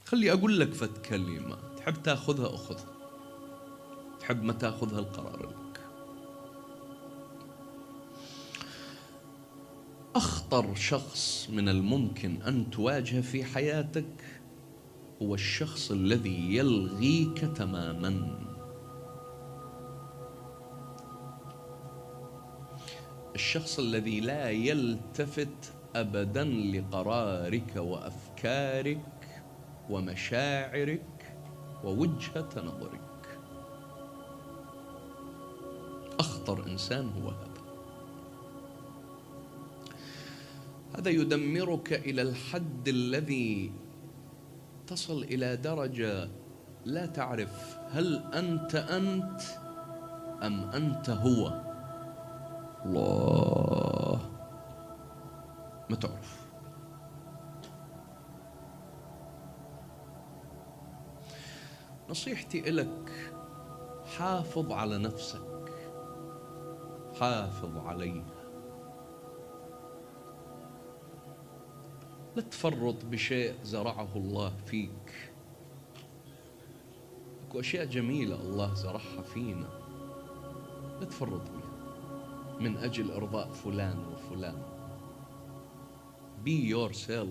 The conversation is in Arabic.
خلي أقول لك فت كلمة، تحب تاخذها أخذها، تحب ما تاخذها القرار لك. أخطر شخص من الممكن أن تواجهه في حياتك هو الشخص الذي يلغيك تماما. الشخص الذي لا يلتفت أبدا لقرارك وأفكارك ومشاعرك ووجهة نظرك. أخطر إنسان هو هذا. هذا يدمرك إلى الحد الذي تصل إلى درجة لا تعرف هل أنت أم أنت هو. الله، ما تعرف. نصيحتي إلك، حافظ على نفسك، حافظ عليها. لا تفرط بشيء زرعه الله فيك. اكو أشياء جميلة الله زرعها فينا، لا تفرط بها من أجل إرضاء فلان وفلان. Be yourself.